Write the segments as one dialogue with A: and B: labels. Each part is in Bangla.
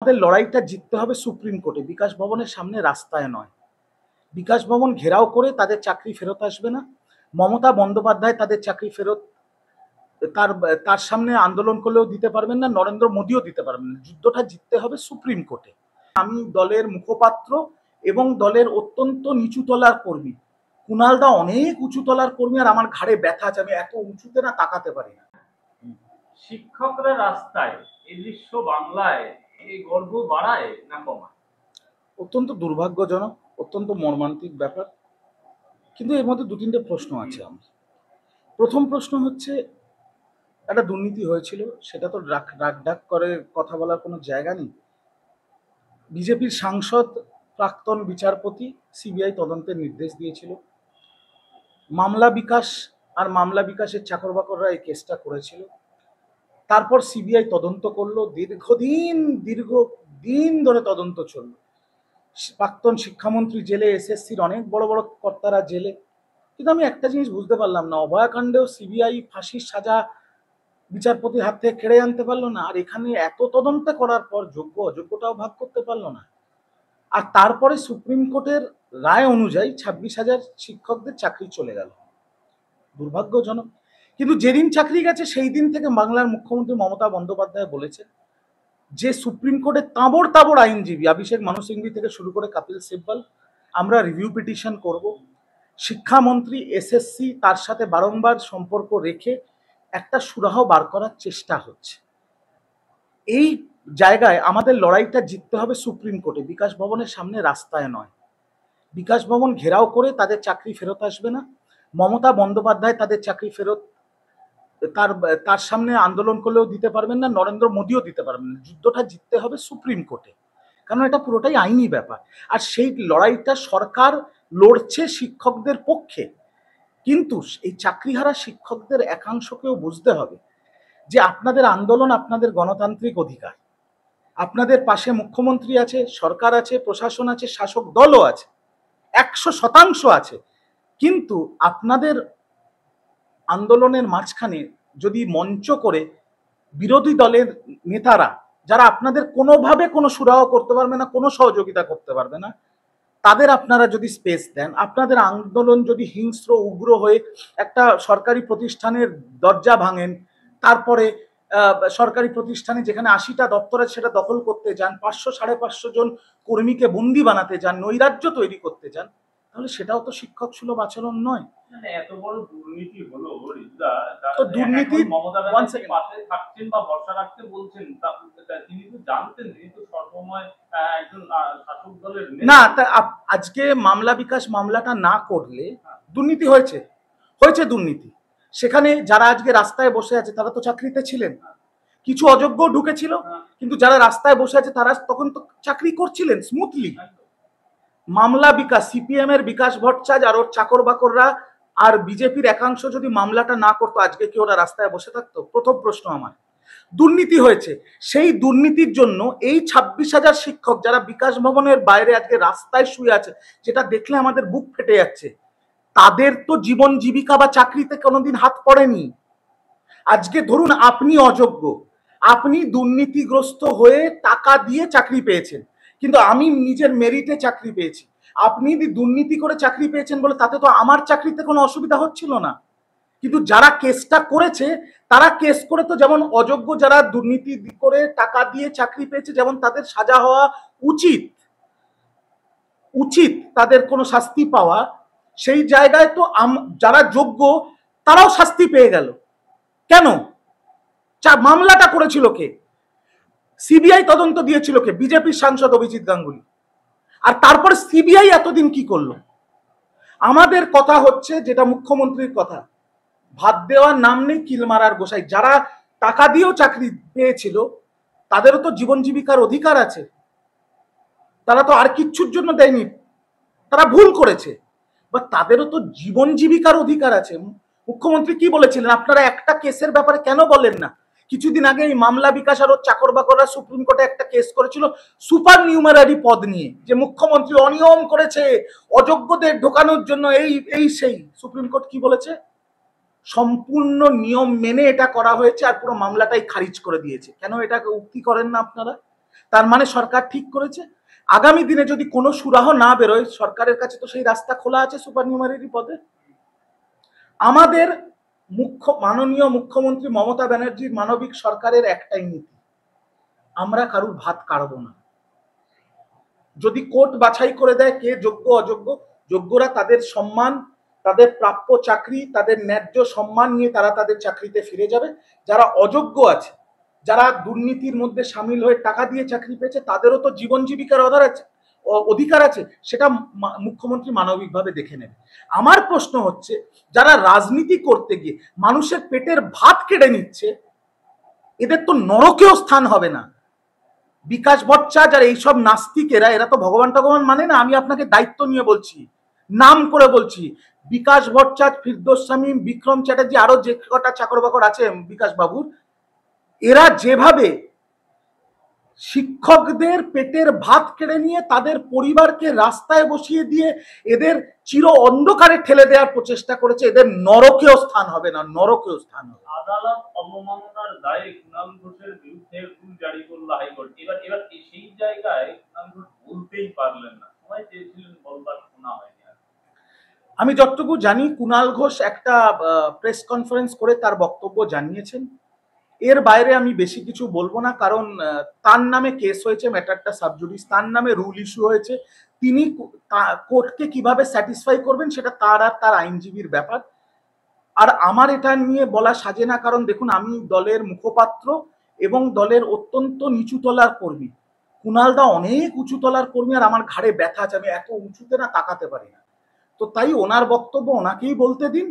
A: আমাদের লড়াইটা জিততে হবে সুপ্রিম কোর্টে, বিকাশ ভবনের সামনে রাস্তায় নয়। বিকাশ ভবন ঘেরাও করে তাদের চাকরি ফেরত আসবে না। মমতা বন্দ্যোপাধ্যায় তাদের চাকরি ফেরত তার তার সামনে আন্দোলন করলেও দিতে পারবেন না, নরেন্দ্র মোদীও দিতে পারবেন না। যুদ্ধটা জিততে হবে সুপ্রিম কোর্টে। আমি দলের মুখপাত্র এবং দলের অত্যন্ত নিচুতলার কর্মী। কুণালদা অনেক উঁচুতলার কর্মী, আর আমার ঘাড়ে ব্যথা আছে, আমি এত উঁচুতে না তাকাতে পারি না।
B: শিক্ষকরা রাস্তায়, এই দৃশ্য বাংলায় এই গর্ব বাড়ায় না কমায়?
A: অত্যন্ত দুর্ভাগ্যজনক, অত্যন্ত মর্মান্তিক ব্যাপার। কিন্তু এর মধ্যে দু তিনটে প্রশ্ন আছে আমার। প্রথম প্রশ্ন হচ্ছে, একটা দুর্নীতি হয়েছিল, সেটা তো রাগ ডাক করে কথা বলার কোনো জায়গা নেই। বিজেপির সাংসদ, প্রাক্তন বিচারপতি সিবিআই তদন্তের নির্দেশ দিয়েছিল। মামলা বিকাশ আর মামলা বিকাশের চাকর বাকররা এই কেসটা করেছিল। তারপর সিবিআই তদন্ত করলো, দীর্ঘদিন ধরে তদন্ত চলল। প্রাক্তন শিক্ষামন্ত্রী জেলে, এসএসসির অনেক বড় বড় কর্তারা জেলে। কিন্তু আমি একটা জিনিস বুঝতে পারলাম না, অভয়াকাণ্ডেও সিবিআই ফাঁসির সাজা বিচারপতির হাত থেকে কেড়ে আনতে পারলো না, আর এখানে এত তদন্ত করার পর যোগ্য অযোগ্যটাও ভাগ করতে পারলো না। আর তারপরে সুপ্রিম কোর্টের রায় অনুযায়ী 26,000 শিক্ষকদের চাকরি চলে গেল। দুর্ভাগ্যজনক। কিন্তু যেদিন চাকরি গেছে সেই দিন থেকে বাংলার মুখ্যমন্ত্রী মমতা বন্দ্যোপাধ্যায় বলেছে যে সুপ্রিম কোর্টে তাবড় তাবড় আইনজীবী, অভিষেক মানু সিংভি থেকে শুরু করে কপিল সিব্বল, আমরা রিভিউ পিটিশন করব। শিক্ষামন্ত্রী, এসএসসি, তার সাথে বারংবার সম্পর্ক রেখে একটা সুরাহ বার করার চেষ্টা হচ্ছে। এই জায়গায় আমাদের লড়াইটা জিততে হবে সুপ্রিম কোর্টে, বিকাশ ভবনের সামনে রাস্তায় নয়। বিকাশ ভবন ঘেরাও করে তাদের চাকরি ফেরত আসবে না। মমতা বন্দ্যোপাধ্যায় তাদের চাকরি ফেরত তার সামনে আন্দোলন করলেও দিতে পারবেন না, নরেন্দ্র মোদীও দিতে পারবেন না। যুদ্ধটা জিততে হবে সুপ্রিম কোর্টে, কারণ এটা পুরোটাই আইনি ব্যাপার। আর সেই লড়াইটা সরকার লড়ছে শিক্ষকদের পক্ষে। কিন্তু এই চাকরিহারা শিক্ষকদের একাংশকেও বুঝতে হবে যে আপনাদের আন্দোলন আপনাদের গণতান্ত্রিক অধিকার। আপনাদের পাশে মুখ্যমন্ত্রী আছে, সরকার আছে, প্রশাসন আছে, শাসক দলও আছে, 100% আছে। কিন্তু আপনাদের আন্দোলনের মাঝখানে যদি মঞ্চ করে বিরোধী দলের নেতারা, যারা আপনাদের কোনোভাবে কোনো সুরাহ করতে পারবে না, কোনো সহযোগিতা করতে পারবে না, তাদের আপনারা যদি স্পেস দেন, আপনাদের আন্দোলন যদি হিংস্র উগ্র হয়ে একটা সরকারি প্রতিষ্ঠানের দরজা ভাঙেন, তারপরে সরকারি প্রতিষ্ঠানে যেখানে 80টা দপ্তর আছে সেটা দখল করতে যান, 500-550 জন কর্মীকে বন্দি বানাতে যান, নৈরাজ্য তৈরি করতে যান, তাহলে সেটাও তো শিক্ষক সুলভ আচরণ নয়।
B: এত বড় দুর্নীতি হলো,
A: তো দুর্নীতি
B: মমতা ব্যানার্জি পাশে থাকছেন বা ভরসা রাখতে বলছেন, তিনি তো জানতেন, তিনি তো সর্বময় একজন শাসক দলের
A: না। আজকে মামলা বিকাশ মামলাটা না করলে দুর্নীতি হয়েছে দুর্নীতি। সেখানে যারা আজকে রাস্তায় বসে আছে তারা তো চাকরিতে ছিলেন, কিছু অযোগ্য ঢুকেছিল, কিন্তু যারা রাস্তায় বসে আছে তারা তখন তো চাকরি করছিলেন স্মুথলি। মামলা বিকাশ, সিপিএম এর বিকাশ ভট্টাচার্য আর ওর চাকর বাকররা আর বিজেপির একাংশ যদি মামলাটা না করতো, আজকে কি ওরা রাস্তায় বসে থাকতো? প্রথম প্রশ্ন আমার। দুর্নীতি হয়েছে, সেই দুর্নীতির জন্য এই 26,000 শিক্ষক যারা বিকাশ ভবনের বাইরে আজকে রাস্তায় শুয়ে আছে, যেটা দেখলে আমাদের বুক ফেটে যাচ্ছে, তাদের তো জীবন জীবিকা বা চাকরিতে কোনোদিন হাত পড়েনি। আজকে ধরুন আপনি অযোগ্য, আপনি দুর্নীতিগ্রস্ত হয়ে টাকা দিয়ে চাকরি পেয়েছেন, কিন্তু আমি নিজের মেরিটে চাকরি পেয়েছি। আপনি দুর্নীতি করে চাকরি পেয়েছেন বলে তাতে তো আমার চাকরিতে কোনো অসুবিধা হচ্ছিল না। কিন্তু যারা কেসটা করেছে, তারা কেস করে তো যেমন অযোগ্য যারা দুর্নীতি করে টাকা দিয়ে চাকরি পেয়েছে, যেমন তাদের সাজা হওয়া উচিত, তাদের কোনো শাস্তি পাওয়া, সেই জায়গায় তো যারা যোগ্য তারাও শাস্তি পেয়ে গেল। কেন? মামলাটা করেছিল কে? সিবিআই তদন্ত দিয়েছিল কে? বিজেপির সাংসদ অভিজিৎ গাঙ্গুলি। আর তারপর সিবিআই এতদিন কি করলো? আমাদের কথা হচ্ছে যেটা মুখ্যমন্ত্রীর কথা, ভাত দেওয়ার নাম নেই, কিল মারার গোসাই। যারা টাকা দিয়েও চাকরি পেয়েছিল তাদেরও তো জীবন জীবিকার অধিকার আছে, তারা তো আর কিচ্ছুর জন্য দেয়নি, তারা ভুল করেছে, বা তাদেরও তো জীবন জীবিকার অধিকার আছে। মুখ্যমন্ত্রী কি বলেছিলেন? আপনারা একটা কেসের ব্যাপারে কেন বলেন না? কিছুদিন আগে এই মামলা বিকাশ আর চাকর বাকররা সুপ্রিম কোর্টে একটা কেস করেছিল সুপার নিউমারারি পদ নিয়ে, যে মুখ্যমন্ত্রী অনিয়ম করেছে অযোগ্যদের ঢোকানোর জন্য, সেই সুপ্রিম কোর্ট কি বলেছে? সম্পূর্ণ নিয়ম মেনে এটা করা হয়েছে, আর পুরো মামলাটাই খারিজ করে দিয়েছে। কেন এটাকে উক্তি করেন না আপনারা? তার মানে সরকার ঠিক করেছে। আগামী দিনে যদি কোনো সুরাহ না বেরোয়, সরকারের কাছে তো সেই রাস্তা খোলা আছে সুপারনিউমারি পদে। আমাদের মাননীয় মুখ্যমন্ত্রী মমতা ব্যানার্জির মানবিক সরকারের একটাই নীতি, আমরা কারুর ভাত কাড়বো না। যদি কোর্ট বাছাই করে দেয় কে যোগ্য অযোগ্য, যোগ্যরা তাদের সম্মান, তাদের প্রাপ্য চাকরি, তাদের ন্যায্য সম্মান নিয়ে তারা তাদের চাকরিতে ফিরে যাবে। যারা অযোগ্য আছে, যারা দুর্নীতির মধ্যে সামিল হয়ে টাকা দিয়ে চাকরি পেয়েছে, তাদেরও তো জীবন জীবিকার অধিকার আছে, সেটা মুখ্যমন্ত্রী মানবিকভাবে দেখে নেবে। আমার প্রশ্ন হচ্ছে, যারা রাজনীতি করতে গিয়ে মানুষের পেটের ভাত কেড়ে নিচ্ছে, এদের তো নরকেও স্থান হবে না। বিকাশ ভট্টাচার্য আর এইসব নাস্তিকেরা, এরা তো ভগবান টগবান মানে না। আমি আপনাকে দায়িত্ব নিয়ে বলছি, নাম করে বলছি, বিকাশ ভট্টাচার্য, ফিরদৌস শামীম, বিক্রম চ্যাটার্জি, আরো যে কটা চাকর বাকর আছে বিকাশ বাবুর, এরা যেভাবে শিক্ষকদের পেটের ভাত কেড়ে নিয়ে তাদের পরিবারকে রাস্তায় বসিয়ে দিয়ে এদের চির অন্ধকারে ঠেলে দেওয়ার প্রচেষ্টা করেছে, এদের নরকেও স্থান হবে না, নরকেও স্থান হবে।
B: আদালত অবমাননার দায়ে কুণাল ঘোষের বিরুদ্ধে রুল জারি করলো হাইকোর্ট। এবার সেই জায়গায় কুণাল ঘোষ বলতেই পারলেন না, সময় চেয়েছিলেন বলবার, শোনা হয়নি।
A: আমি যতটুকু জানি, কুণাল ঘোষ একটা প্রেস কনফারেন্স করে তার বক্তব্য জানিয়েছেন। এর বাইরে আমি বেশি কিছু বলবো না, কারণ তার নামে কেস হয়েছে, ম্যাটারটা সাবজুডিস, তার নামে রুল ইস্যু হয়েছে। তিনি কোর্টকে কিভাবে স্যাটিসফাই করবেন সেটা তার আর তার আইনজীবীর ব্যাপার। আর আমার এটা নিয়ে বলা সাজে না, কারণ দেখুন, আমি দলের মুখপাত্র এবং দলের অত্যন্ত নিচু তলার কর্মী। কুণালদা অনেক উঁচু তলার কর্মী, আর আমার ঘাড়ে ব্যথা আছে, আমি এত উঁচুতে না তাকাতে পারি না। তো তাই ওনার বক্তব্য ওনাকেই বলতে দিন।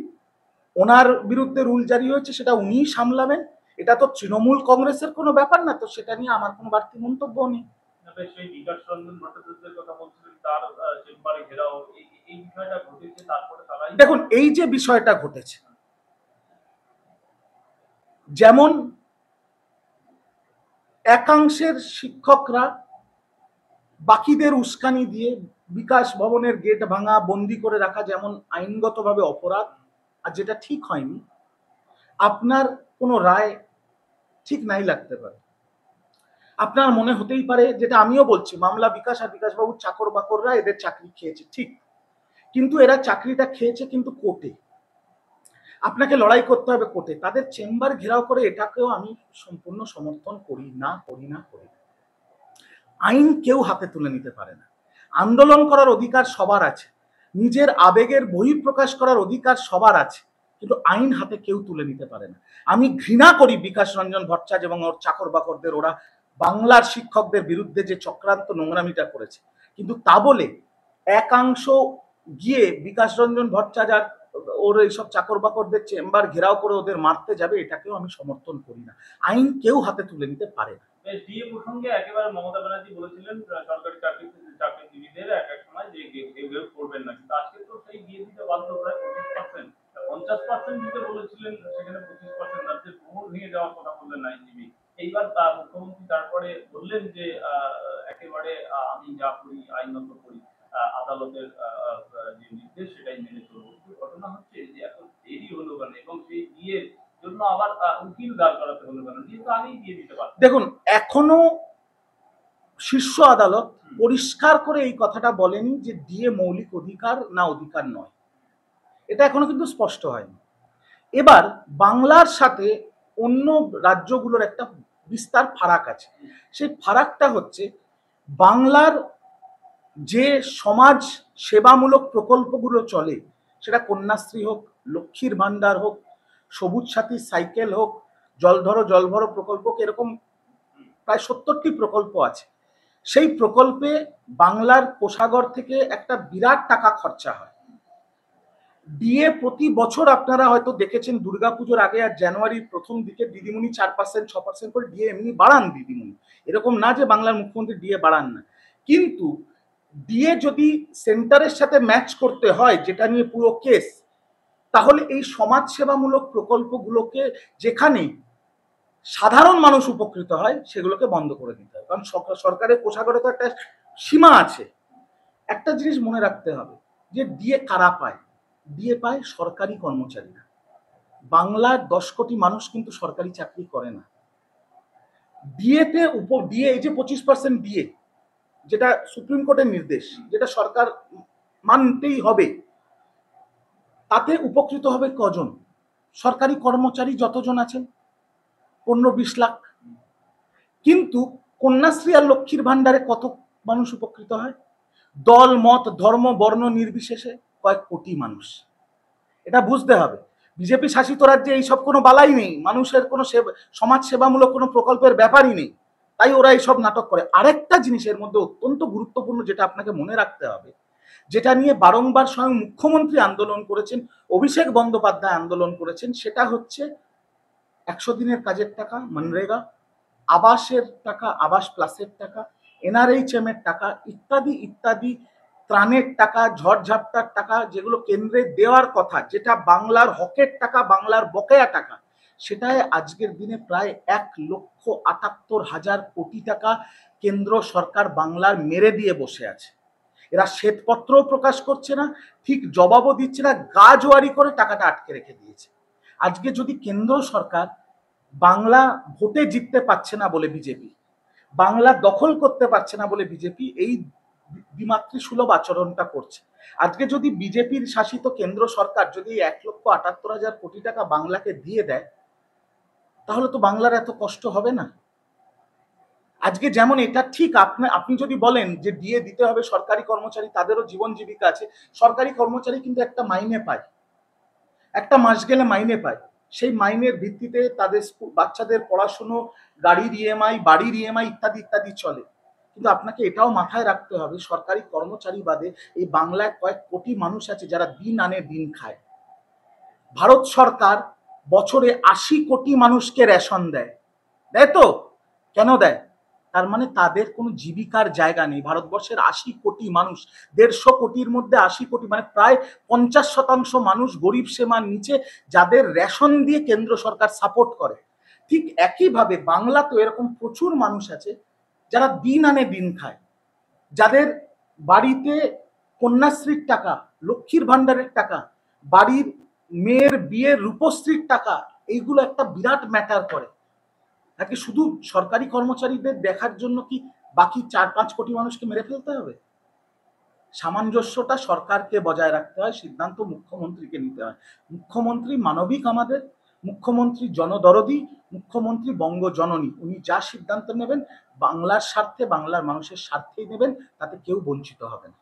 A: ওনার বিরুদ্ধে রুল জারি হয়েছে, সেটা উনিই সামলাবেন। এটা তো তৃণমূল কংগ্রেসের কোনো ব্যাপার না, তো সেটা নিয়ে আমার কোনো বাড়তি মন্তব্য নেই।
B: সেই বিকাশ রঞ্জন ভট্টাচার্যের কথা বলছিলেন, তার চেম্বারে ঘেরাও, এই বিষয়টা ঘটেছে, তারপরে তারাই
A: দেখুন, এই যে বিষয়টা ঘটেছে, যেমন একাংশের শিক্ষকরা বাকিদের উস্কানি দিয়ে বিকাশ ভবনের গেট ভাঙা, বন্দি করে রাখা যেমন আইনগতভাবে অপরাধ, আর যেটা ঠিক হয়নি, আপনার কোনো রায় ঠিক নাই লাগতে পারে। আপনার মনে হতেই পারে, যেটা আমিও বলছি, মামলা বিকাশ আর বিকাশবাবুর চাকর বাকররা এদের চাকরি খেয়েছে, ঠিক, কিন্তু এরা চাকরিটা খেয়েছে কিন্তু কোর্টে। আপনাকে লড়াই করতে হবে কোর্টে। তাদের চেম্বার ঘেরাও করে, এটাকেও আমি সম্পূর্ণ সমর্থন করি না। আইন কেউ হাতে তুলে নিতে পারে না। আন্দোলন করার অধিকার সবার আছে, নিজের আবেগের বহিঃপ্রকাশ করার অধিকার সবার আছে, কিন্তু আইন হাতে কেউ তুলে নিতে পারে না। আমি ঘৃণা করি বিকাশ রঞ্জন ভট্টাচার্য এবং ওর চাকর বাকরদের। ওরা বাংলার শিক্ষকদের বিরুদ্ধে যে চক্রান্ত নোংরামিটা করেছে, কিন্তু তা বলে একাংশ গিয়ে বিকাশ রঞ্জন ভট্টাচার্য আর ওর এইসব চাকর বাকরদের চেম্বার ঘেরাও করে ওদের মারতে যাবে, এটাকেও আমি সমর্থন করি না। আইন কেউ হাতে তুলে নিতে পারে না।
B: ডিএ প্রসঙ্গে একেবারে মমতা ব্যানার্জি বলেছিলেন সরকারি চাকরিজীবীদের এক এক সময় যে কেউ করবেন না, কিন্তু আজকে তো সেই দিয়ে দিতে বাধ্য, প্রায় 25%, 50% দিতে বলেছিলেন, সেখানে 25% রাজ্যের প্রমোট ভেঙে যাওয়ার কথা বললেন আইনজীবী। এইবার মুখ্যমন্ত্রী তারপরে বললেন যে একেবারে আমি যা করি আইনত করি, আদালতের যে নির্দেশ সেটাই মেনে চলবো। ঘটনা হচ্ছে যে এখন দেরি হলো কেন, এবং সেই দিয়ে জন্য আবার উকিল দাঁড় করাতে হলো কেন? দিয়ে তো আগেই দিয়ে দিতে পারত।
A: দেখুন, এখনো শীর্ষ আদালত পরিষ্কার করে এই কথাটা বলেনি যে ডিএ মৌলিক অধিকার না অধিকার নয়, এটা এখনো কিন্তু স্পষ্ট হয়নি। এবার বাংলার সাথে অন্য রাজ্যগুলোর একটা বিস্তার ফারাক আছে। সেই ফারাকটা হচ্ছে, বাংলার যে সমাজ সেবামূলক প্রকল্পগুলো চলে, সেটা কন্যাশ্রী হোক, লক্ষ্মীর ভান্ডার হোক, সবুজ সাথী সাইকেল হোক, জল ধরো জল ভরো প্রকল্প, এরকম প্রায় 70টি প্রকল্প আছে। সেই প্রকল্পে বাংলার কোষাগার থেকে একটা বিরাট টাকা খরচা হয়। ডিএ প্রতি বছর আপনারা হয়তো দেখেছেন, দুর্গাপুজোর আগে আর জানুয়ারির প্রথম দিকে দিদিমণি 4%, 6% করে ডিএ এমনি বাড়ান দিদিমণি। এরকম না যে বাংলার মুখ্যমন্ত্রী ডিএ বাড়ান না, কিন্তু ডিএ যদি সেন্টারের সাথে ম্যাচ করতে হয়, যেটা নিয়ে পুরো কেস, তাহলে এই সমাজসেবামূলক প্রকল্পগুলোকে, যেখানে সাধারণ মানুষ উপকৃত হয়, সেগুলোকে বন্ধ করে দিতে হবে। কারণ সরকারের কোষাগারে তো একটা সীমা আছে। একটা জিনিস মনে রাখতে হবে, যে ডিএ কারা পায়? ডিএ পায় সরকারি কর্মচারীরা। বাংলার 10 কোটি মানুষ কিন্তু সরকারি চাকরি করে না। ডিএতে ডিএ, এই যে 25% ডিএ, যেটা সুপ্রিম কোর্টের নির্দেশ, যেটা সরকার মানতেই হবে, তাতে উপকৃত হবে কজন? সরকারি কর্মচারী যতজন আছেন, 15-20 লাখ। কিন্তু কন্যাশ্রী আর লক্ষ্মীর ভান্ডারে কত মানুষ উপকৃত হয়? দল মত ধর্ম বর্ণ নির্বিশেষে কয়েক কোটি মানুষ। এটা বুঝতে হবে। বিজেপি শাসিত রাজ্যে এইসব কোনো বালাই নেই, মানুষের কোনো সমাজ সেবামূলক কোনো প্রকল্পের ব্যাপারই নেই, তাই ওরা এইসব নাটক করে। আরেকটা জিনিসের মধ্যে অত্যন্ত গুরুত্বপূর্ণ, যেটা আপনাকে মনে রাখতে হবে, যেটা নিয়ে বারংবার স্বয়ং মুখ্যমন্ত্রী আন্দোলন করেছেন, অভিষেক বন্দ্যোপাধ্যায় আন্দোলন করেছেন, সেটা হচ্ছে 100 দিনের কাজের টাকা, মনরেগা, আবাসের টাকা, আবাস প্লাসের টাকা, এনআরএইচএম এর টাকা, ইত্যাদি ইত্যাদি ত্রাণের টাকা, ঝড়ঝাপটার টাকা, যেগুলো কেন্দ্রে দেওয়ার কথা, যেটা বাংলার হকের টাকা, বাংলার বকেয়া টাকা, সেটাই আজকের দিনে প্রায় 1,78,000 কোটি টাকা কেন্দ্র সরকার বাংলার মেরে দিয়ে বসে আছে। এরা শ্বেতপত্রও প্রকাশ করছে না, ঠিক জবাবও দিচ্ছে না, গা জোয়ারি করে টাকাটা আটকে রেখে দিয়েছে। আজকে যদি কেন্দ্র সরকার বাংলা ভোটে জিততে পারছে না বলে বিজেপি, বাংলা দখল করতে পারছে না বলে বিজেপি এই দ্বিমাতৃসুলভ আচরণটা করছে, আজকে যদি বিজেপির শাসিত কেন্দ্র সরকার যদি 1,78,000 কোটি টাকা বাংলাকে দিয়ে দেয়, তাহলে তো বাংলার এত কষ্ট হবে না। আজকে যেমন এটা ঠিক, আপনি যদি বলেন যে দিয়ে দিতে হবে সরকারি কর্মচারী, তাদেরও জীবন জীবিকা আছে, সরকারি কর্মচারী কিন্তু একটা মাইনে পায়, একটা মাস গেলে মাইনে পায়, সেই মাইনের ভিত্তিতে তাদের বাচ্চাদের পড়াশুনো, গাড়ির ইএমআই, বাড়ির ইএমআই ইত্যাদি ইত্যাদি চলে। কিন্তু আপনাকে এটাও মাথায় রাখতে হবে, সরকারি কর্মচারী বাদে এই বাংলায় কয়েক কোটি মানুষ আছে যারা দিন আনে দিন খায়। ভারত সরকার বছরে 80 কোটি মানুষকে রেশন দেয়, দেয় তো? কেন দেয়? তার মানে তাদের কোনো জীবিকার জায়গা নেই। ভারতবর্ষের 80 কোটি মানুষ, 150 কোটির মধ্যে 80 কোটি মানে প্রায় 50% মানুষ গরিব সীমার নিচে, যাদের রেশন দিয়ে কেন্দ্র সরকার সাপোর্ট করে। ঠিক একইভাবে বাংলা তো এরকম প্রচুর মানুষ আছে যারা দিন আনে দিন খায়, যাদের বাড়িতে কন্যাশ্রীর টাকা, লক্ষ্মীর ভান্ডারের টাকা, বাড়ির মেয়ের বিয়ের রূপশ্রীর টাকা, এইগুলো একটা বিরাট ম্যাটার করে। নাকি শুধু সরকারি কর্মচারীদের দেখার জন্য কি বাকি 4-5 কোটি মানুষকে মেরে ফেলতে হবে? সামঞ্জস্যটা সরকারকে বজায় রাখতে হয়, সিদ্ধান্ত মুখ্যমন্ত্রীকে নিতে হয়। মুখ্যমন্ত্রী মানবিক আমাদের, মুখ্যমন্ত্রী জনদরদি, মুখ্যমন্ত্রী বঙ্গজননী, উনি যা সিদ্ধান্ত নেবেন বাংলার স্বার্থে, বাংলার মানুষের স্বার্থেই নেবেন, তাতে কেউ বঞ্চিত হবে না।